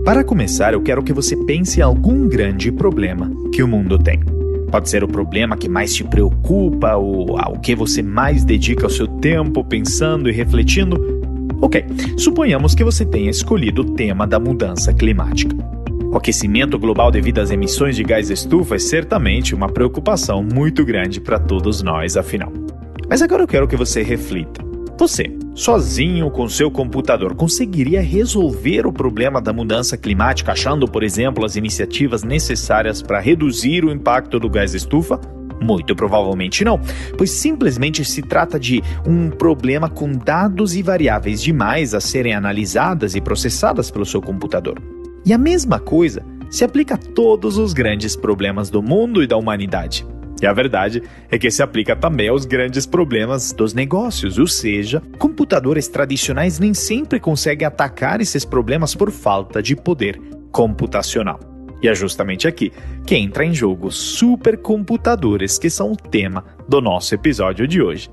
Para começar, eu quero que você pense em algum grande problema que o mundo tem. Pode ser o problema que mais te preocupa ou ao que você mais dedica o seu tempo pensando e refletindo. Ok, suponhamos que você tenha escolhido o tema da mudança climática. O aquecimento global devido às emissões de gás estufa é certamente uma preocupação muito grande para todos nós, afinal. Mas agora eu quero que você reflita. Você, sozinho com seu computador, conseguiria resolver o problema da mudança climática achando, por exemplo, as iniciativas necessárias para reduzir o impacto do gás estufa? Muito provavelmente não, pois simplesmente se trata de um problema com dados e variáveis demais a serem analisadas e processadas pelo seu computador. E a mesma coisa se aplica a todos os grandes problemas do mundo e da humanidade. E a verdade é que se aplica também aos grandes problemas dos negócios, ou seja, computadores tradicionais nem sempre conseguem atacar esses problemas por falta de poder computacional. E é justamente aqui que entra em jogo supercomputadores, que são o tema do nosso episódio de hoje.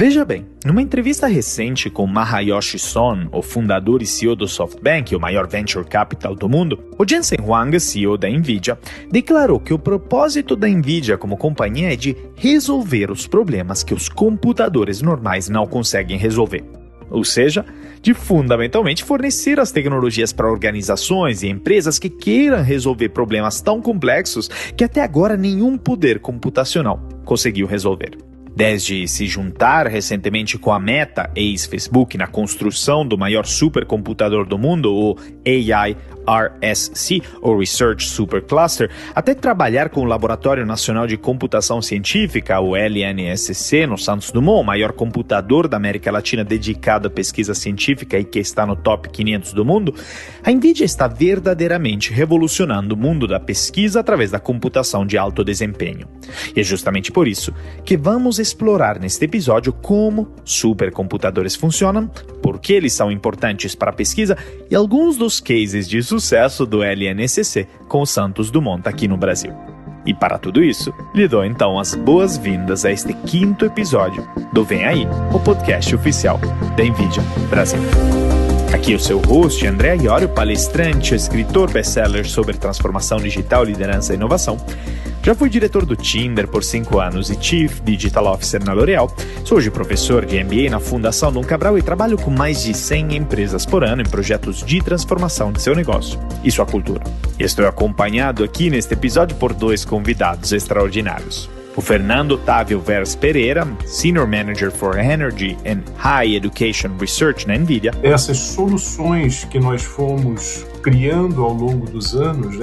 Veja bem, numa entrevista recente com Masayoshi Son, o fundador e CEO do SoftBank, o maior venture capital do mundo, o Jensen Huang, CEO da NVIDIA, declarou que o propósito da NVIDIA como companhia é de resolver os problemas que os computadores normais não conseguem resolver. Ou seja, de fundamentalmente fornecer as tecnologias para organizações e empresas que queiram resolver problemas tão complexos que até agora nenhum poder computacional conseguiu resolver. Desde se juntar recentemente com a Meta, ex-Facebook, na construção do maior supercomputador do mundo, o AIRSC, ou Research Supercluster, até trabalhar com o Laboratório Nacional de Computação Científica, o LNSC, no Santos Dumont, o maior computador da América Latina dedicado à pesquisa científica e que está no top 500 do mundo, a NVIDIA está verdadeiramente revolucionando o mundo da pesquisa através da computação de alto desempenho. E é justamente por isso que vamos explorar neste episódio como supercomputadores funcionam, por que eles são importantes para a pesquisa e alguns dos cases de sucesso do LNSC com o Santos Dumont aqui no Brasil. E para tudo isso, lhe dou então as boas-vindas a este 5º episódio do Vem Aí, o podcast oficial da NVIDIA Brasil. Aqui o seu host, André Iorio, palestrante, escritor best-seller sobre transformação digital, liderança e inovação. Já fui diretor do Tinder por 5 anos e Chief Digital Officer na L'Oréal. Sou hoje professor de MBA na Fundação Dom Cabral e trabalho com mais de 100 empresas por ano em projetos de transformação de seu negócio e sua cultura. Estou acompanhado aqui neste episódio por 2 convidados extraordinários. O Fernando Otávio Vers Pereira, Senior Manager for Energy and High Education Research na NVIDIA. Essas soluções que nós fomos criando ao longo dos anos,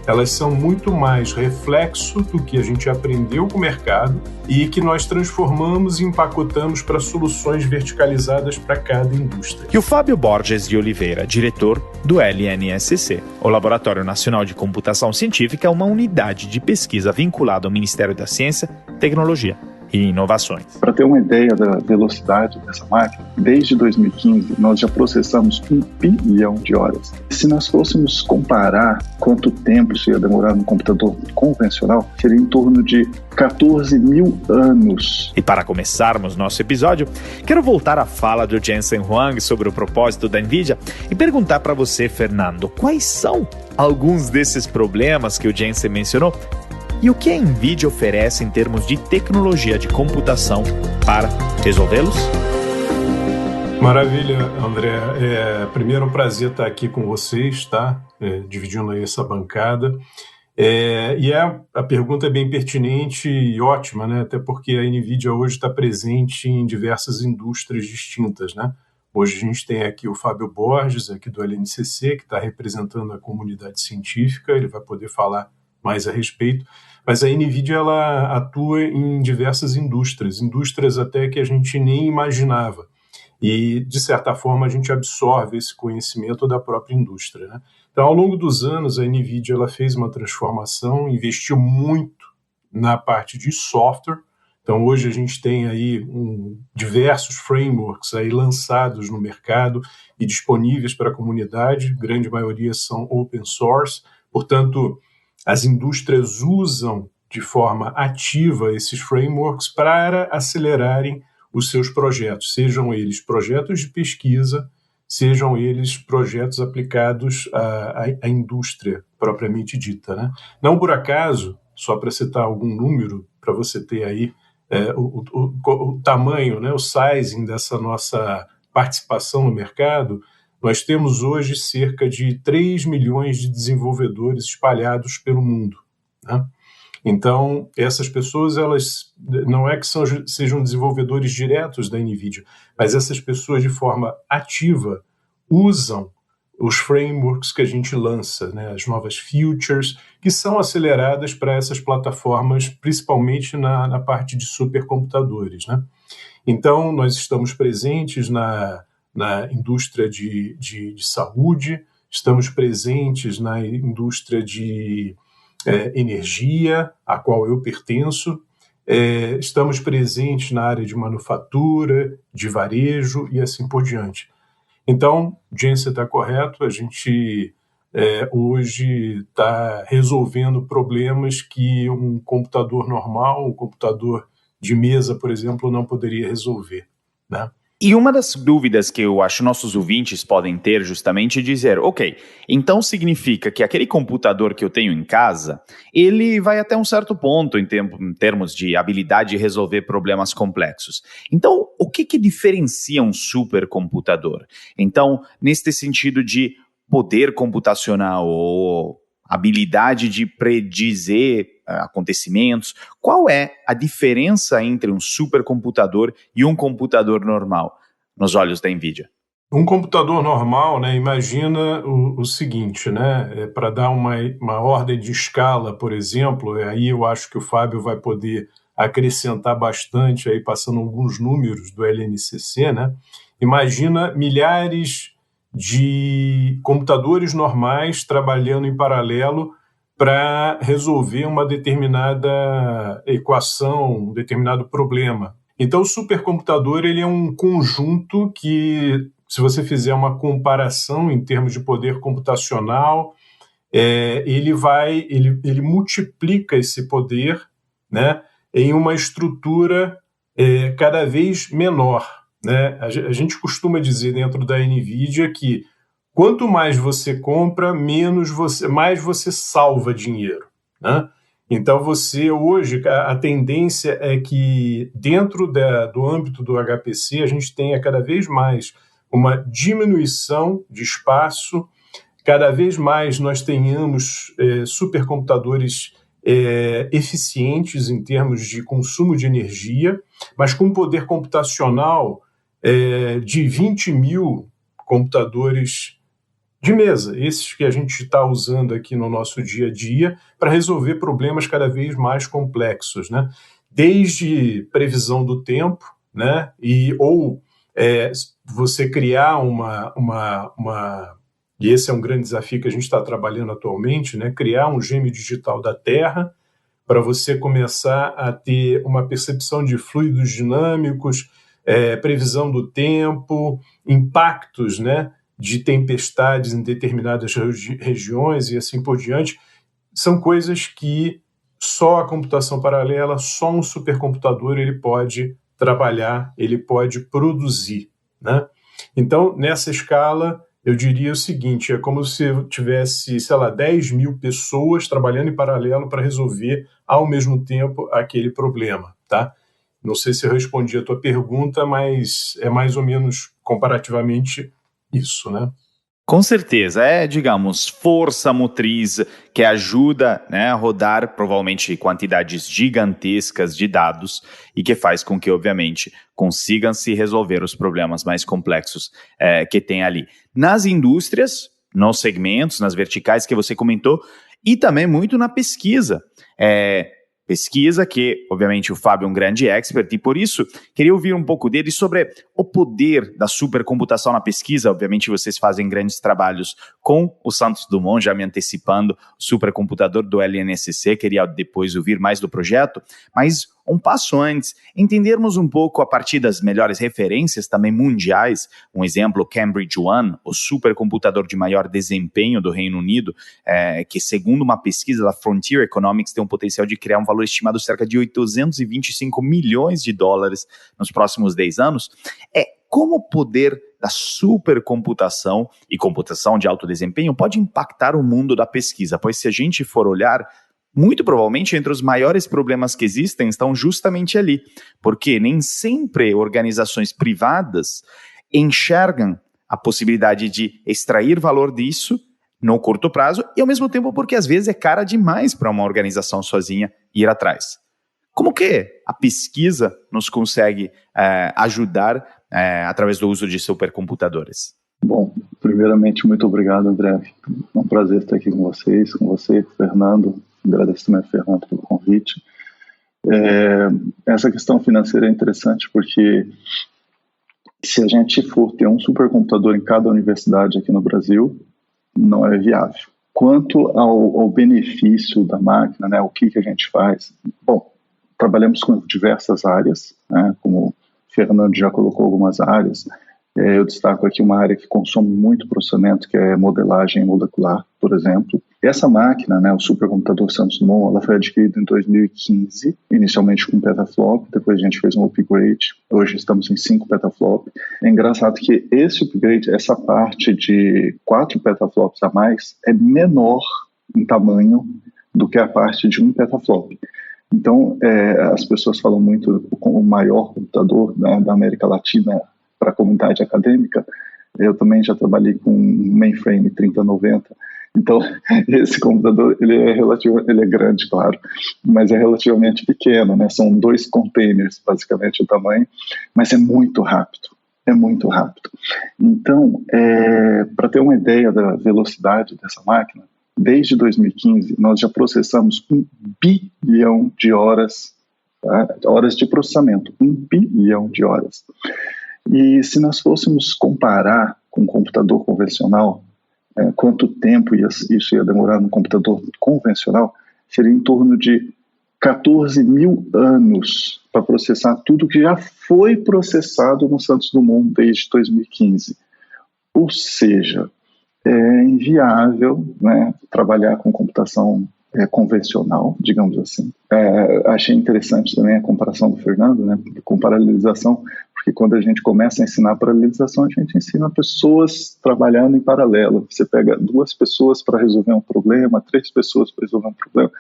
elas são muito mais reflexo do que a gente aprendeu com o mercado e que nós transformamos e empacotamos para soluções verticalizadas para cada indústria. E o Fábio Borges de Oliveira, diretor do LNSC, o Laboratório Nacional de Computação Científica, uma unidade de pesquisa vinculada ao Ministério da Ciência, Tecnologia e inovações. Para ter uma ideia da velocidade dessa máquina, desde 2015 nós já processamos 1 bilhão de horas. Se nós fôssemos comparar quanto tempo isso ia demorar no computador convencional, seria em torno de 14 mil anos. E para começarmos nosso episódio, quero voltar à fala do Jensen Huang sobre o propósito da NVIDIA e perguntar para você, Fernando, quais são alguns desses problemas que o Jensen mencionou? E o que a NVIDIA oferece em termos de tecnologia de computação para resolvê-los? Maravilha, André. Primeiro, um prazer estar aqui com vocês, dividindo aí essa bancada. A pergunta é bem pertinente e ótima, até porque a NVIDIA hoje está presente em diversas indústrias distintas, Hoje a gente tem aqui o Fábio Borges, aqui do LNCC, que está representando a comunidade científica, ele vai poder falar mais a respeito. Mas a NVIDIA ela atua em diversas indústrias até que a gente nem imaginava. E, de certa forma, a gente absorve esse conhecimento da própria indústria. Então, ao longo dos anos, a NVIDIA ela fez uma transformação, investiu muito na parte de software. Então, hoje a gente tem aí diversos frameworks aí lançados no mercado e disponíveis para a comunidade. Grande maioria são open source. Portanto, as indústrias usam de forma ativa esses frameworks para acelerarem os seus projetos, sejam eles projetos de pesquisa, sejam eles projetos aplicados à indústria propriamente dita, né? Não por acaso, só para citar algum número, para você ter aí o tamanho, né, o sizing dessa nossa participação no mercado, nós temos hoje cerca de 3 milhões de desenvolvedores espalhados pelo mundo, né? Então, essas pessoas, elas não é que sejam desenvolvedores diretos da NVIDIA, mas essas pessoas, de forma ativa, usam os frameworks que a gente lança, né, as novas features, que são aceleradas para essas plataformas, principalmente na parte de supercomputadores, né? Então, nós estamos presentes na indústria de saúde, estamos presentes na indústria de energia, a qual eu pertenço, estamos presentes na área de manufatura, de varejo e assim por diante. Então, Jensen está correto, a gente hoje está resolvendo problemas que um computador normal, um computador de mesa, por exemplo, não poderia resolver, né? E uma das dúvidas que eu acho nossos ouvintes podem ter justamente é dizer, ok, então significa que aquele computador que eu tenho em casa, ele vai até um certo ponto em termos de habilidade de resolver problemas complexos. Então, o que diferencia um supercomputador? Então, neste sentido de poder computacional ou habilidade de predizer acontecimentos, qual é a diferença entre um supercomputador e um computador normal, nos olhos da NVIDIA? Um computador normal, né, imagina o seguinte, né, para dar uma ordem de escala, por exemplo, aí eu acho que o Fábio vai poder acrescentar bastante, aí passando alguns números do LNCC, né? Imagina milhares de computadores normais trabalhando em paralelo para resolver uma determinada equação, um determinado problema. Então, o supercomputador ele é um conjunto que, se você fizer uma comparação em termos de poder computacional, ele multiplica esse poder, né, em uma estrutura cada vez menor, né? A gente costuma dizer dentro da NVIDIA que quanto mais você compra, mais você salva dinheiro, né? Então, hoje, a tendência é que dentro do âmbito do HPC, a gente tenha cada vez mais uma diminuição de espaço, cada vez mais nós tenhamos supercomputadores eficientes em termos de consumo de energia, mas com poder computacional de 20 mil computadores de mesa, esses que a gente está usando aqui no nosso dia a dia para resolver problemas cada vez mais complexos, né? Desde previsão do tempo, né? Você criar e esse é um grande desafio que a gente está trabalhando atualmente, né? Criar um gêmeo digital da Terra para você começar a ter uma percepção de fluidos dinâmicos, previsão do tempo, impactos, né, de tempestades em determinadas regiões e assim por diante. São coisas que só a computação paralela, só um supercomputador ele pode trabalhar, ele pode produzir, né? Então, nessa escala, eu diria o seguinte, é como se tivesse, 10 mil pessoas trabalhando em paralelo para resolver ao mesmo tempo aquele problema, tá? Não sei se eu respondi a tua pergunta, mas é mais ou menos comparativamente isso, né? Com certeza, digamos, força motriz que ajuda, né, a rodar provavelmente quantidades gigantescas de dados e que faz com que, obviamente, consigam se resolver os problemas mais complexos que tem ali. Nas indústrias, nos segmentos, nas verticais que você comentou, e também muito na pesquisa. Pesquisa que, obviamente, o Fábio é um grande expert e, por isso, queria ouvir um pouco dele sobre o poder da supercomputação na pesquisa. Obviamente, vocês fazem grandes trabalhos com o Santos Dumont, já me antecipando, o supercomputador do LNCC. Queria depois ouvir mais do projeto, mas um passo antes, entendermos um pouco a partir das melhores referências também mundiais, um exemplo, Cambridge One, o supercomputador de maior desempenho do Reino Unido, que segundo uma pesquisa da Frontier Economics tem um potencial de criar um valor estimado de cerca de 825 milhões de dólares nos próximos 10 anos. como o poder da supercomputação e computação de alto desempenho pode impactar o mundo da pesquisa? Pois se a gente for olhar, muito provavelmente entre os maiores problemas que existem estão justamente ali, porque nem sempre organizações privadas enxergam a possibilidade de extrair valor disso no curto prazo e ao mesmo tempo porque às vezes é cara demais para uma organização sozinha ir atrás. Como que a pesquisa nos consegue ajudar através do uso de supercomputadores? Bom, primeiramente, muito obrigado, André. É um prazer estar aqui com vocês, com você, Fernando. Agradeço também, Fernando, pelo convite. Essa questão financeira é interessante porque se a gente for ter um supercomputador em cada universidade aqui no Brasil, não é viável. Quanto ao benefício da máquina, né, o que a gente faz? Bom, trabalhamos com diversas áreas, né, como o Fernando já colocou algumas áreas. Eu destaco aqui uma área que consome muito processamento, que é modelagem molecular, por exemplo. Essa máquina, né, o supercomputador Santos Dumont, ela foi adquirida em 2015, inicialmente com petaflop, depois a gente fez um upgrade, hoje estamos em 5 petaflop. É engraçado que esse upgrade, essa parte de 4 petaflops a mais, é menor em tamanho do que a parte de 1 petaflop. Então, as pessoas falam muito com o maior computador, né, da América Latina para a comunidade acadêmica. Eu também já trabalhei com mainframe 3090. Então, esse computador, ele é grande, claro, mas é relativamente pequeno, né? São 2 containers, basicamente, o tamanho, mas é muito rápido. É muito rápido. Então, para ter uma ideia da velocidade dessa máquina, desde 2015, nós já processamos 1 bilhão de horas, tá? Horas de processamento, 1 bilhão de horas. E se nós fôssemos comparar com um computador convencional, quanto tempo isso ia demorar no computador convencional, seria em torno de 14 mil anos para processar tudo que já foi processado no Santos Dumont desde 2015. Ou seja, é inviável, né, trabalhar com computação convencional, digamos assim. Achei interessante também a comparação do Fernando, né, com paralelização, porque quando a gente começa a ensinar paralelização, a gente ensina pessoas trabalhando em paralelo. Você pega 2 pessoas para resolver um problema, 3 pessoas para resolver um problema.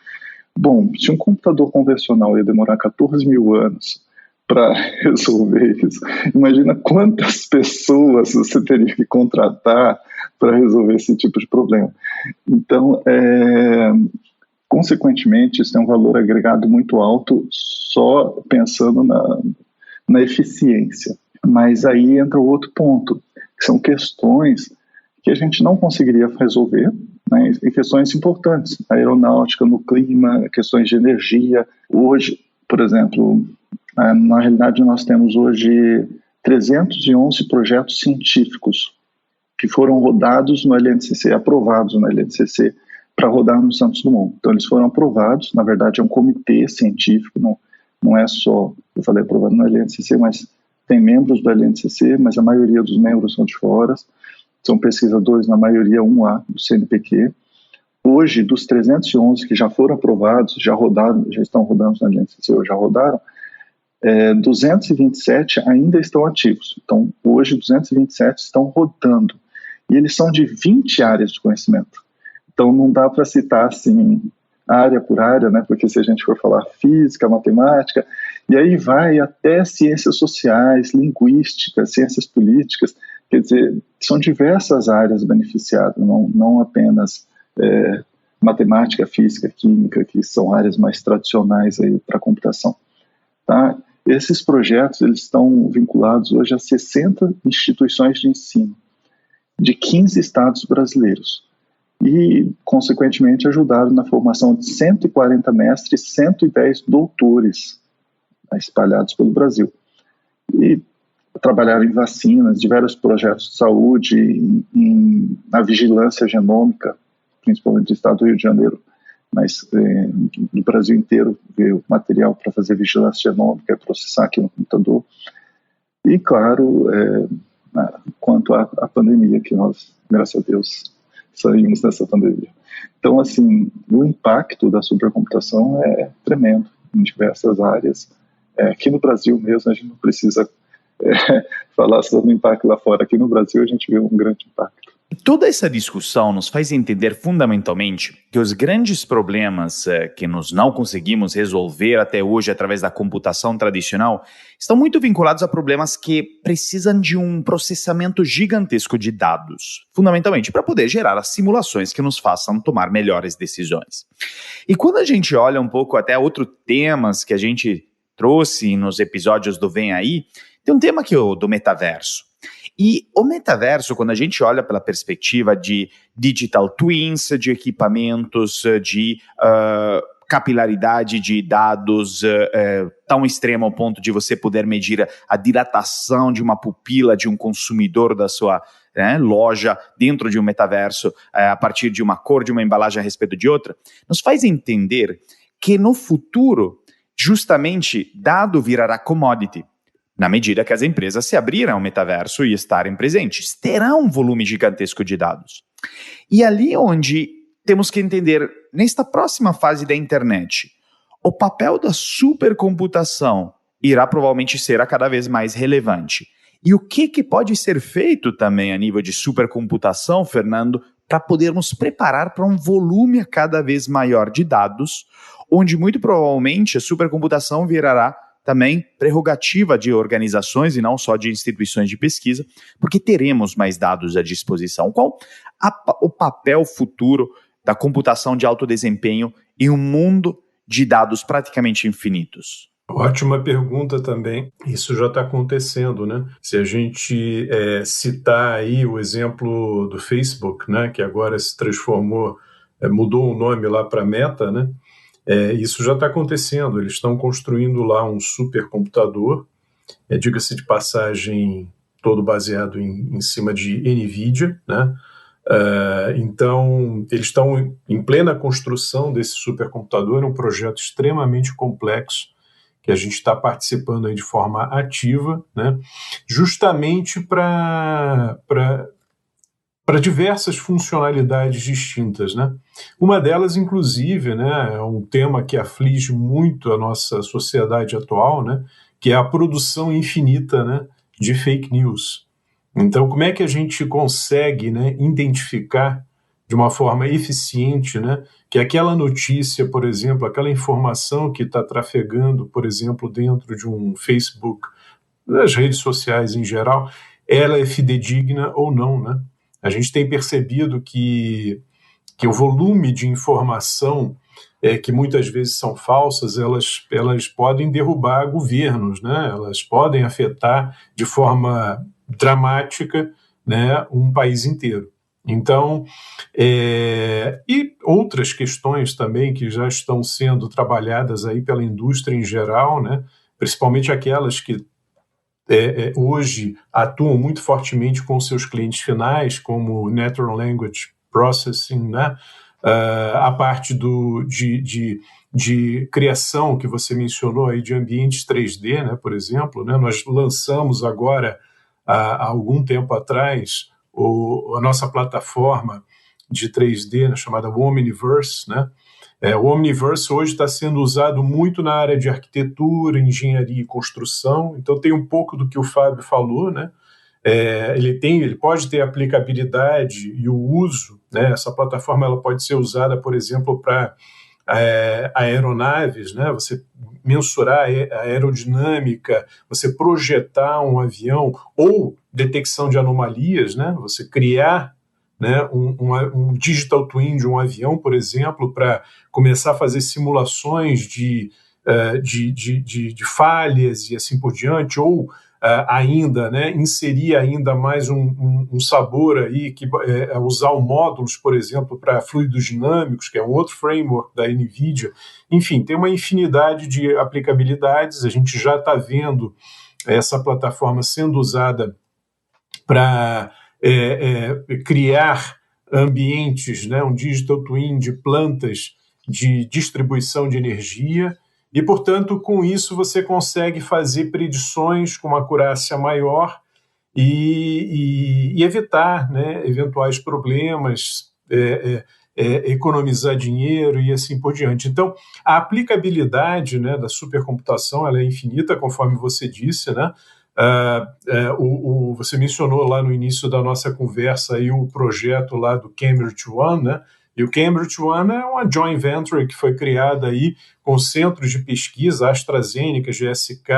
Bom, se um computador convencional ia demorar 14 mil anos para resolver isso, imagina quantas pessoas você teria que contratar para resolver esse tipo de problema. Então, consequentemente, isso tem um valor agregado muito alto só pensando na eficiência. Mas aí entra o outro ponto, que são questões que a gente não conseguiria resolver, né, e questões importantes, a aeronáutica, no clima, questões de energia. Hoje, por exemplo, na realidade nós temos hoje 311 projetos científicos que foram rodados no LNCC, aprovados no LNCC, para rodar no Santos Dumont. Então eles foram aprovados, na verdade é um comitê científico, não é só, eu falei aprovado no LNCC, mas tem membros do LNCC, mas a maioria dos membros são de fora, são pesquisadores, na maioria 1A do CNPq. Hoje, dos 311 que já foram aprovados, já estão rodando no LNCC, ou já rodaram, 227 ainda estão ativos. Então, hoje, 227 estão rodando. E eles são de 20 áreas de conhecimento. Então, não dá para citar, assim, área por área, né? Porque se a gente for falar física, matemática, e aí vai até ciências sociais, linguística, ciências políticas, quer dizer, são diversas áreas beneficiadas, não apenas matemática, física, química, que são áreas mais tradicionais para a computação. Tá? Esses projetos eles estão vinculados hoje a 60 instituições de ensino, de 15 estados brasileiros. E, consequentemente, ajudaram na formação de 140 mestres e 110 doutores, né, espalhados pelo Brasil. E trabalharam em vacinas, diversos projetos de saúde, na vigilância genômica, principalmente do estado do Rio de Janeiro, mas do Brasil inteiro veio material para fazer vigilância genômica, processar aqui no computador. E, claro, quanto à pandemia, que nós, graças a Deus, saímos dessa pandemia. Então, assim, o impacto da supercomputação é tremendo em diversas áreas. Aqui no Brasil mesmo, a gente não precisa falar sobre o impacto lá fora. Aqui no Brasil a gente vê um grande impacto. Toda essa discussão nos faz entender fundamentalmente que os grandes problemas que nós não conseguimos resolver até hoje através da computação tradicional estão muito vinculados a problemas que precisam de um processamento gigantesco de dados, fundamentalmente para poder gerar as simulações que nos façam tomar melhores decisões. E quando a gente olha um pouco até outros temas que a gente trouxe nos episódios do Vem Aí, tem um tema que é o do metaverso. E o metaverso, quando a gente olha pela perspectiva de digital twins, de equipamentos, de capilaridade de dados tão extremo ao ponto de você poder medir a dilatação de uma pupila de um consumidor da sua loja dentro de um metaverso, a partir de uma cor de uma embalagem a respeito de outra, nos faz entender que no futuro, justamente, dado virará commodity. Na medida que as empresas se abrirem ao metaverso e estarem presentes, terá um volume gigantesco de dados. E ali onde temos que entender, nesta próxima fase da internet, o papel da supercomputação irá provavelmente ser a cada vez mais relevante. E o que pode ser feito também a nível de supercomputação, Fernando, para podermos preparar para um volume a cada vez maior de dados, onde muito provavelmente a supercomputação virará também prerrogativa de organizações e não só de instituições de pesquisa, porque teremos mais dados à disposição. Qual o papel futuro da computação de alto desempenho em um mundo de dados praticamente infinitos? Ótima pergunta também. Isso já está acontecendo, né? Se a gente citar aí o exemplo do Facebook, né, que agora se transformou, mudou o nome lá para Meta, né? Isso já está acontecendo. Eles estão construindo lá um supercomputador, diga-se de passagem, todo baseado em cima de NVIDIA, né? Então, eles estão em plena construção desse supercomputador, um projeto extremamente complexo, que a gente está participando aí de forma ativa, né? Justamente para diversas funcionalidades distintas, né? Uma delas, inclusive, né, é um tema que aflige muito a nossa sociedade atual, né, que é a produção infinita, né, de fake news. Então, como é que a gente consegue, né, identificar de uma forma eficiente, né, que aquela notícia, por exemplo, aquela informação que está trafegando, por exemplo, dentro de um Facebook, das redes sociais em geral, ela é fidedigna ou não, né? A gente tem percebido que o volume de informação que muitas vezes são falsas, elas podem derrubar governos, né? Elas podem afetar de forma dramática, né, um país inteiro. Então, e outras questões também que já estão sendo trabalhadas aí pela indústria em geral, né, principalmente aquelas que hoje atuam muito fortemente com seus clientes finais, como Natural Language Processing, né, a parte de criação que você mencionou aí de ambientes 3D, né, por exemplo, né, nós lançamos agora, há algum tempo atrás, a nossa plataforma de 3D, né, chamada Omniverse, né? O Omniverse hoje está sendo usado muito na área de arquitetura, engenharia e construção, então tem um pouco do que o Fábio falou, né? Ele pode ter aplicabilidade e o uso, né? Essa plataforma ela pode ser usada, por exemplo, para aeronaves, né? Você mensurar a aerodinâmica, você projetar um avião ou detecção de anomalias, né? Você criar, né, um digital twin de um avião, por exemplo, para começar a fazer simulações de falhas e assim por diante, ou ainda, né, inserir ainda mais um sabor aí, que usar módulos, por exemplo, para fluidos dinâmicos, que é um outro framework da NVIDIA. Enfim, tem uma infinidade de aplicabilidades. A gente já está vendo essa plataforma sendo usada para criar ambientes, né, um digital twin de plantas de distribuição de energia, e, portanto, com isso você consegue fazer predições com uma acurácia maior e evitar, né, eventuais problemas, economizar dinheiro e assim por diante. Então, a aplicabilidade, né, da supercomputação ela é infinita, conforme você disse, né? Você mencionou lá no início da nossa conversa aí o projeto lá do Cambridge One, né? E o Cambridge One é uma joint venture que foi criada aí com centros de pesquisa, AstraZeneca, GSK,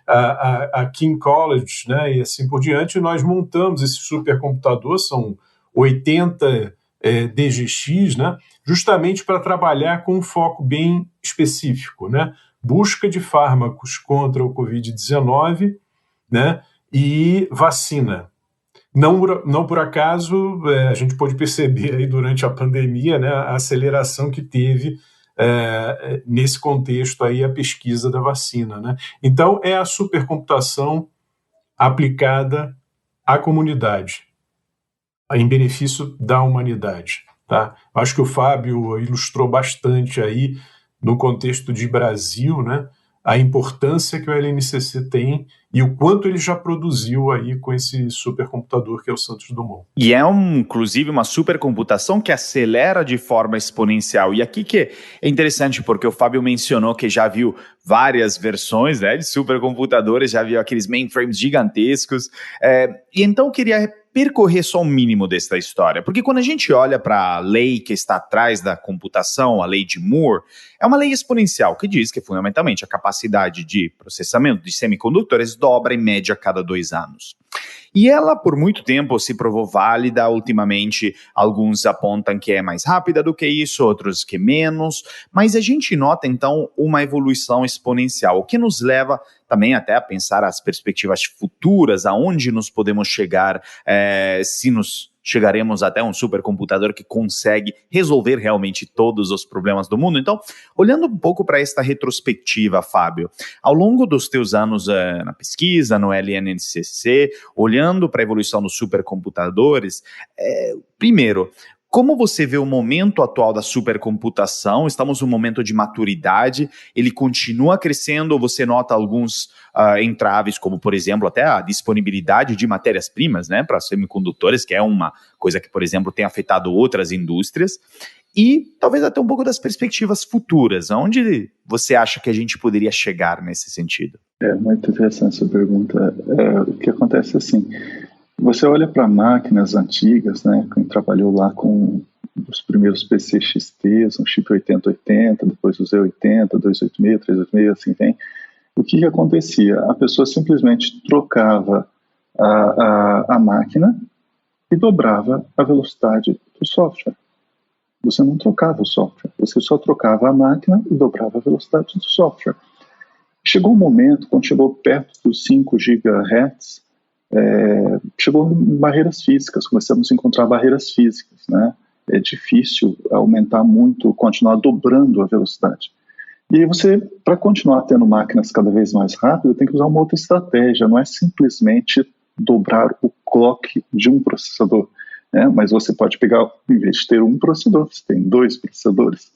a King College, né? E assim por diante. E nós montamos esse supercomputador, são 80 DGX, né? Justamente para trabalhar com um foco bem específico, né? Busca de fármacos contra o Covid-19, né? E vacina. Não por acaso, a gente pôde perceber aí durante a pandemia, né, a aceleração que teve nesse contexto aí a pesquisa da vacina, né? Então, é a supercomputação aplicada à comunidade, em benefício da humanidade, tá? Acho que o Fábio ilustrou bastante aí, no contexto de Brasil, né, a importância que o LNCC tem e o quanto ele já produziu aí com esse supercomputador que é o Santos Dumont. E é, inclusive, uma supercomputação que acelera de forma exponencial. E aqui que é interessante, porque o Fábio mencionou que já viu várias versões, né, de supercomputadores, já viu aqueles mainframes gigantescos. E então eu queria percorrer só o mínimo dessa história, porque quando a gente olha para a lei que está atrás da computação, a lei de Moore, é uma lei exponencial que diz que, fundamentalmente, a capacidade de processamento de semicondutores dobra em média a cada 2 anos. E ela, por muito tempo, se provou válida. Ultimamente, alguns apontam que é mais rápida do que isso, outros que menos, mas a gente nota, então, uma evolução exponencial, o que nos leva também até a pensar as perspectivas futuras, aonde nos podemos chegar, se nos chegaremos até um supercomputador que consegue resolver realmente todos os problemas do mundo. Então, olhando um pouco para esta retrospectiva, Fábio, ao longo dos teus anos na pesquisa, no LNCC, olhando para a evolução dos supercomputadores, primeiro, como você vê o momento atual da supercomputação? Estamos num momento de maturidade, ele continua crescendo ou você nota alguns entraves, como, por exemplo, até a disponibilidade de matérias-primas, né, para semicondutores, que é uma coisa que, por exemplo, tem afetado outras indústrias, e talvez até um pouco das perspectivas futuras. Onde você acha que a gente poderia chegar nesse sentido? É muito interessante essa pergunta. O que acontece assim... Você olha para máquinas antigas, né? Quem trabalhou lá com os primeiros PC XT, um chip 8080, depois o Z80, 286, 386, assim vem. O que acontecia? A pessoa simplesmente trocava a máquina e dobrava a velocidade do software. Você não trocava o software, você só trocava a máquina e dobrava a velocidade do software. Chegou um momento, quando chegou perto dos 5 GHz, chegou em barreiras físicas, começamos a encontrar barreiras físicas, né? É difícil aumentar muito, continuar dobrando a velocidade. E aí você, para continuar tendo máquinas cada vez mais rápidas, tem que usar uma outra estratégia, não é simplesmente dobrar o clock de um processador, né? Mas você pode pegar, em vez de ter um processador, você tem 2 processadores,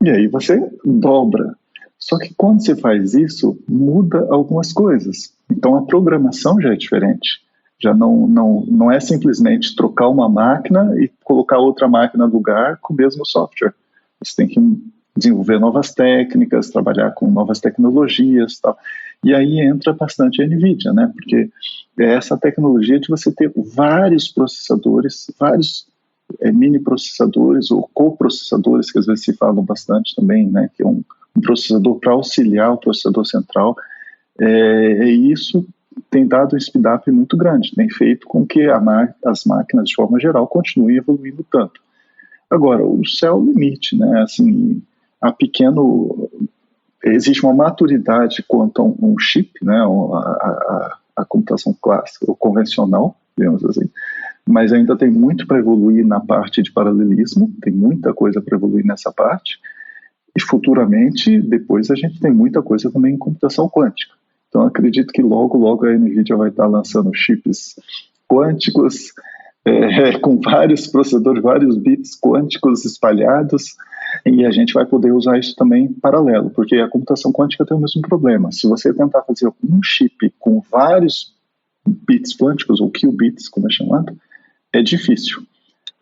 e aí você dobra. Só que quando você faz isso, muda algumas coisas. Então a programação já é diferente. Já não é simplesmente trocar uma máquina e colocar outra máquina no lugar com o mesmo software. Você tem que desenvolver novas técnicas, trabalhar com novas tecnologias e tal. E aí entra bastante a NVIDIA, né? Porque é essa tecnologia de você ter vários processadores, vários mini processadores ou coprocessadores, que às vezes se falam bastante também, né? Que é um processador para auxiliar o processador central, e isso tem dado um speed-up muito grande, tem feito com que as máquinas, de forma geral, continuem evoluindo tanto. Agora, o céu é o limite, né? Assim, existe uma maturidade quanto a um chip, né? A computação clássica, ou convencional, digamos assim, mas ainda tem muito para evoluir na parte de paralelismo, tem muita coisa para evoluir nessa parte. E futuramente, depois a gente tem muita coisa também em computação quântica. Então acredito que logo a NVIDIA vai estar lançando chips quânticos, com vários processadores, vários bits quânticos espalhados, e a gente vai poder usar isso também em paralelo, porque a computação quântica tem o mesmo problema. Se você tentar fazer um chip com vários bits quânticos, ou qubits, como é chamado, é difícil.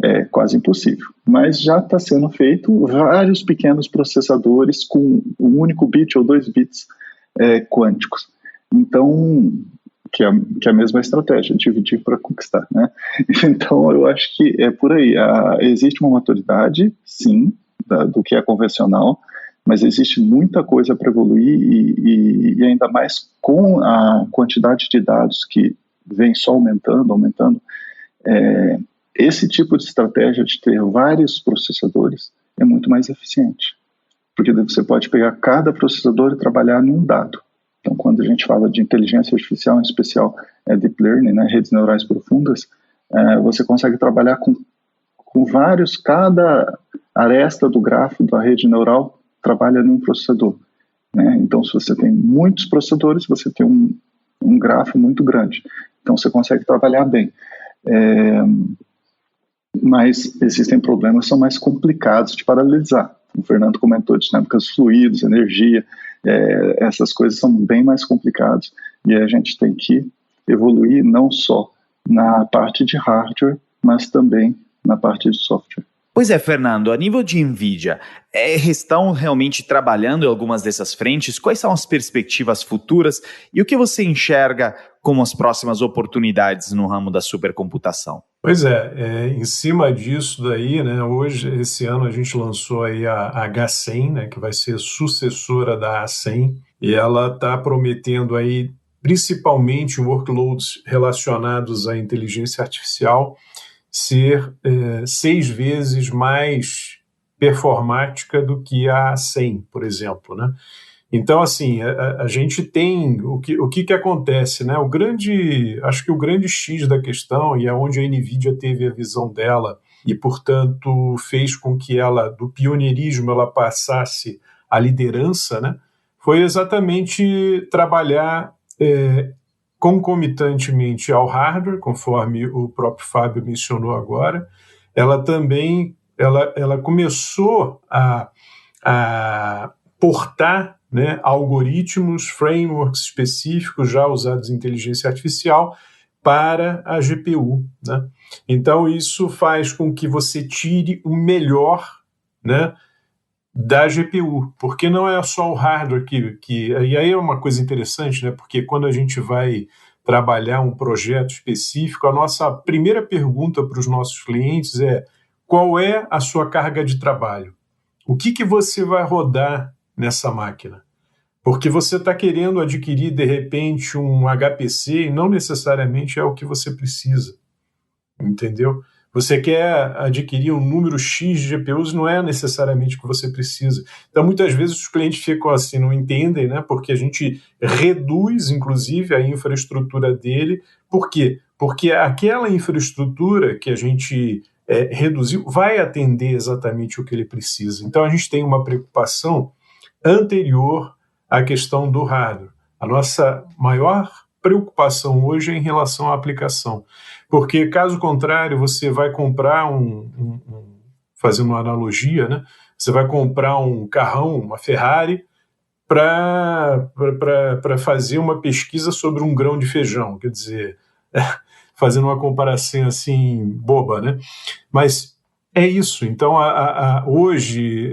É quase impossível, mas já está sendo feito vários pequenos processadores com um único bit ou 2 bits quânticos. Então, que é a mesma estratégia, dividir para conquistar, né? Então, eu acho que é por aí. Existe uma maturidade, sim, do que é convencional, mas existe muita coisa para evoluir e ainda mais com a quantidade de dados que vem só aumentando, esse tipo de estratégia de ter vários processadores é muito mais eficiente, porque você pode pegar cada processador e trabalhar num dado. Então, quando a gente fala de inteligência artificial, em especial deep learning, né, redes neurais profundas, você consegue trabalhar com vários, cada aresta do grafo da rede neural trabalha num processador, né? Então, se você tem muitos processadores, você tem um grafo muito grande. Então, você consegue trabalhar bem. Mas existem problemas que são mais complicados de paralelizar. O Fernando comentou de dinâmicas fluidos, energia, essas coisas são bem mais complicadas e a gente tem que evoluir não só na parte de hardware, mas também na parte de software. Pois é, Fernando, a nível de NVIDIA, estão realmente trabalhando em algumas dessas frentes? Quais são as perspectivas futuras e o que você enxerga como as próximas oportunidades no ramo da supercomputação? Pois em cima disso daí, né, hoje, esse ano, a gente lançou aí a H100, né, que vai ser sucessora da A100, e ela está prometendo aí, principalmente workloads relacionados à inteligência artificial, ser 6 vezes mais performática do que a A100, por exemplo, né? Então, assim, a gente tem o que acontece, né? Acho que o grande X da questão, e é onde a NVIDIA teve a visão dela e, portanto, fez com que ela, do pioneirismo, ela passasse à liderança, né? Foi exatamente trabalhar concomitantemente ao hardware, conforme o próprio Fábio mencionou agora. Ela também ela começou a portar, né, algoritmos, frameworks específicos já usados em inteligência artificial para a GPU, né? Então, isso faz com que você tire o melhor, né, da GPU, porque não é só o hardware e aí é uma coisa interessante, né, porque quando a gente vai trabalhar um projeto específico, a nossa primeira pergunta para os nossos clientes é: qual é a sua carga de trabalho? O que você vai rodar nessa máquina? Porque você está querendo adquirir, de repente, um HPC e não necessariamente é o que você precisa, entendeu? Você quer adquirir um número X de GPUs, não é necessariamente o que você precisa. Então, muitas vezes, os clientes ficam assim, não entendem, né? Porque a gente reduz, inclusive, a infraestrutura dele. Por quê? Porque aquela infraestrutura que a gente reduziu vai atender exatamente o que ele precisa. Então, a gente tem uma preocupação anterior à questão do hardware. A nossa maior preocupação hoje é em relação à aplicação. Porque, caso contrário, você vai comprar fazendo uma analogia, né? Você vai comprar um carrão, uma Ferrari, para fazer uma pesquisa sobre um grão de feijão. Quer dizer, fazendo uma comparação assim boba, né? Mas é isso. Então, hoje,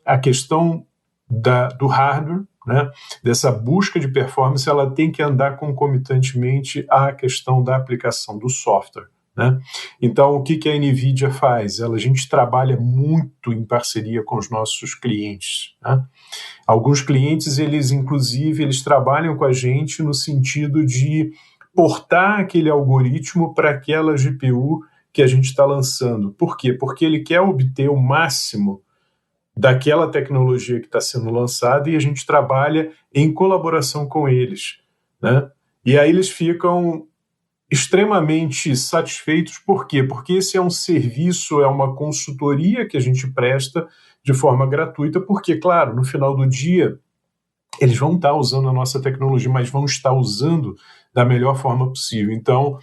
a questão do hardware, né, dessa busca de performance, ela tem que andar concomitantemente à questão da aplicação do software, né? Então, o que a NVIDIA faz? A gente trabalha muito em parceria com os nossos clientes, né? Alguns clientes, inclusive, eles trabalham com a gente no sentido de portar aquele algoritmo para aquela GPU que a gente está lançando. Por quê? Porque ele quer obter o máximo daquela tecnologia que está sendo lançada e a gente trabalha em colaboração com eles, né? E aí eles ficam extremamente satisfeitos. Por quê? Porque esse é um serviço, é uma consultoria que a gente presta de forma gratuita, porque, claro, no final do dia, eles vão estar usando a nossa tecnologia, mas vão estar usando da melhor forma possível. Então,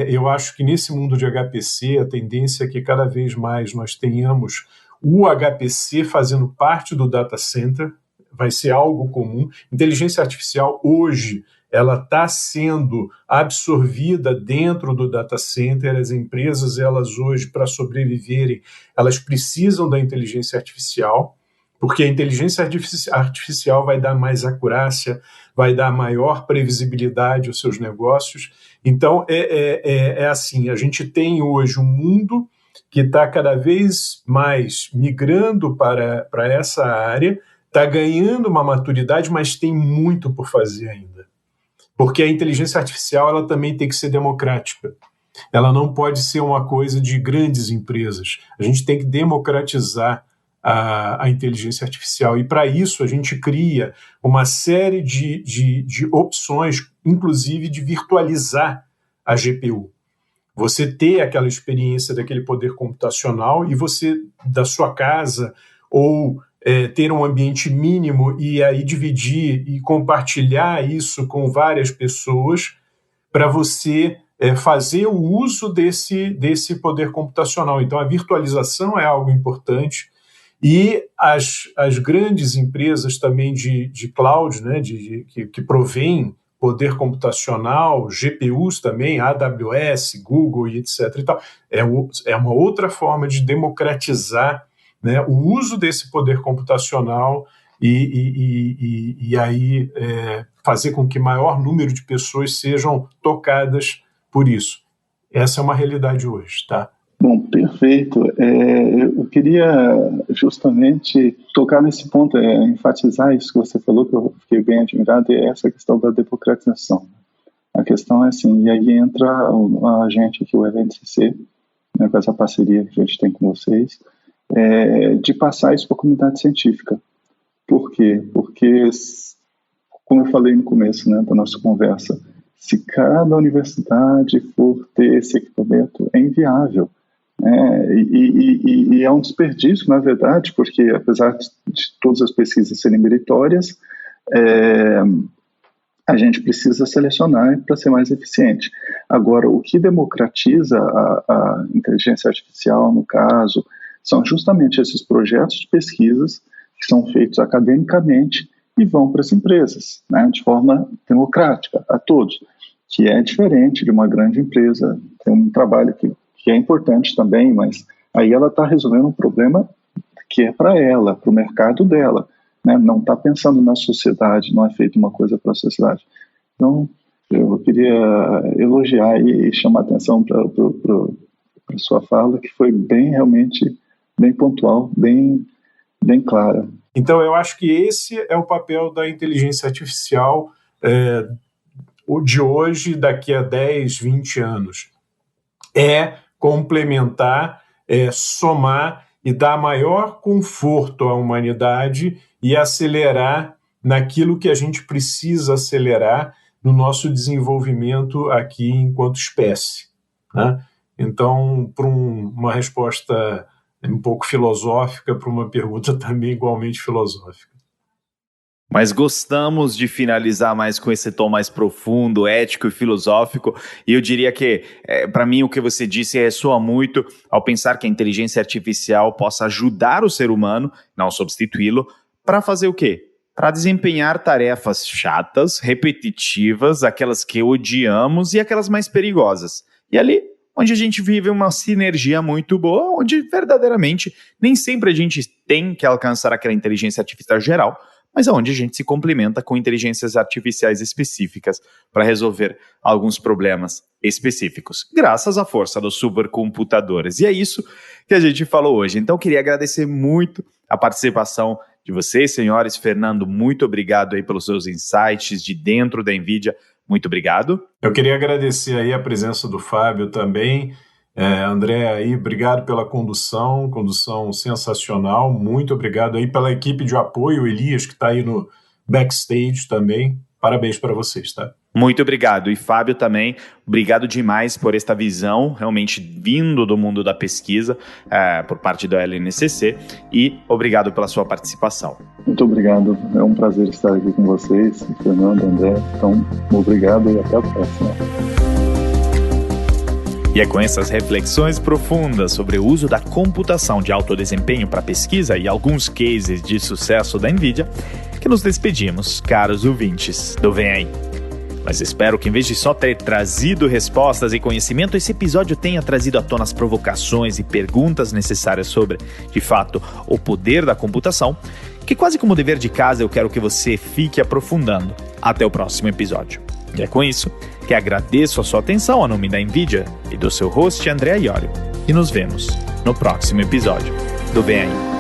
eu acho que nesse mundo de HPC, a tendência é que cada vez mais nós tenhamos o HPC fazendo parte do data center, vai ser algo comum. Inteligência artificial hoje, ela está sendo absorvida dentro do data center. As empresas, elas hoje, para sobreviverem, elas precisam da inteligência artificial, porque a inteligência artificial vai dar mais acurácia, vai dar maior previsibilidade aos seus negócios. Então, é assim, a gente tem hoje um mundo que está cada vez mais migrando para essa área, está ganhando uma maturidade, mas tem muito por fazer ainda. Porque a inteligência artificial ela também tem que ser democrática. Ela não pode ser uma coisa de grandes empresas. A gente tem que democratizar a inteligência artificial. E, para isso, a gente cria uma série de opções, inclusive de virtualizar a GPU. Você ter aquela experiência daquele poder computacional e você, da sua casa, ou ter um ambiente mínimo e aí dividir e compartilhar isso com várias pessoas para você fazer o uso desse poder computacional. Então, a virtualização é algo importante e as grandes empresas também de cloud, né, que provêm poder computacional, GPUs também, AWS, Google e etc. E tal, é uma outra forma de democratizar, né, o uso desse poder computacional e aí fazer com que maior número de pessoas sejam tocadas por isso. Essa é uma realidade hoje, tá? Bom, perfeito. Eu queria justamente tocar nesse ponto, enfatizar isso que você falou, que eu fiquei bem admirado, é essa questão da democratização. A questão é assim, e aí entra a gente aqui, o LNCC, né, com essa parceria que a gente tem com vocês, de passar isso para a comunidade científica. Por quê? Porque, como eu falei no começo, né, da nossa conversa, se cada universidade for ter esse equipamento, é inviável. E é um desperdício, na verdade, porque apesar de todas as pesquisas serem meritórias, a gente precisa selecionar para ser mais eficiente. Agora, o que democratiza a inteligência artificial, no caso, são justamente esses projetos de pesquisas que são feitos academicamente e vão para as empresas, né, de forma democrática, a todos, que é diferente de uma grande empresa. Tem um trabalho que é importante também, mas aí ela está resolvendo um problema que é para ela, para o mercado dela, né? Não está pensando na sociedade, não é feito uma coisa para a sociedade. Então, eu queria elogiar e chamar atenção para a sua fala, que foi realmente bem pontual, bem clara. Então, eu acho que esse é o papel da inteligência artificial de hoje, daqui a 10, 20 anos. Complementar, somar e dar maior conforto à humanidade e acelerar naquilo que a gente precisa acelerar no nosso desenvolvimento aqui enquanto espécie, né? Então, para uma resposta um pouco filosófica, para uma pergunta também igualmente filosófica. Mas gostamos de finalizar mais com esse tom mais profundo, ético e filosófico, e eu diria que, para mim, o que você disse ressoa muito ao pensar que a inteligência artificial possa ajudar o ser humano, não substituí-lo, para fazer o quê? Para desempenhar tarefas chatas, repetitivas, aquelas que odiamos e aquelas mais perigosas. E ali, onde a gente vive uma sinergia muito boa, onde verdadeiramente nem sempre a gente tem que alcançar aquela inteligência artificial geral, mas onde a gente se complementa com inteligências artificiais específicas para resolver alguns problemas específicos, graças à força dos supercomputadores. E é isso que a gente falou hoje. Então, eu queria agradecer muito a participação de vocês, senhores. Fernando, muito obrigado aí pelos seus insights de dentro da NVIDIA. Muito obrigado. Eu queria agradecer aí a presença do Fábio também. André, aí, obrigado pela condução sensacional, muito obrigado aí pela equipe de apoio, o Elias, que está aí no backstage também, parabéns para vocês, tá? Muito obrigado, e Fábio também, obrigado demais por esta visão, realmente vindo do mundo da pesquisa, por parte do LNCC, e obrigado pela sua participação. Muito obrigado, é um prazer estar aqui com vocês, Fernando, André, então obrigado e até a próxima. E é com essas reflexões profundas sobre o uso da computação de alto desempenho para pesquisa e alguns cases de sucesso da NVIDIA que nos despedimos, caros ouvintes do Vem Aí. Mas espero que, em vez de só ter trazido respostas e conhecimento, esse episódio tenha trazido à tona as provocações e perguntas necessárias sobre, de fato, o poder da computação que quase como dever de casa eu quero que você fique aprofundando até o próximo episódio. E é com isso que agradeço a sua atenção a nome da NVIDIA e do seu host André Iorio. E nos vemos no próximo episódio do Vem Aí.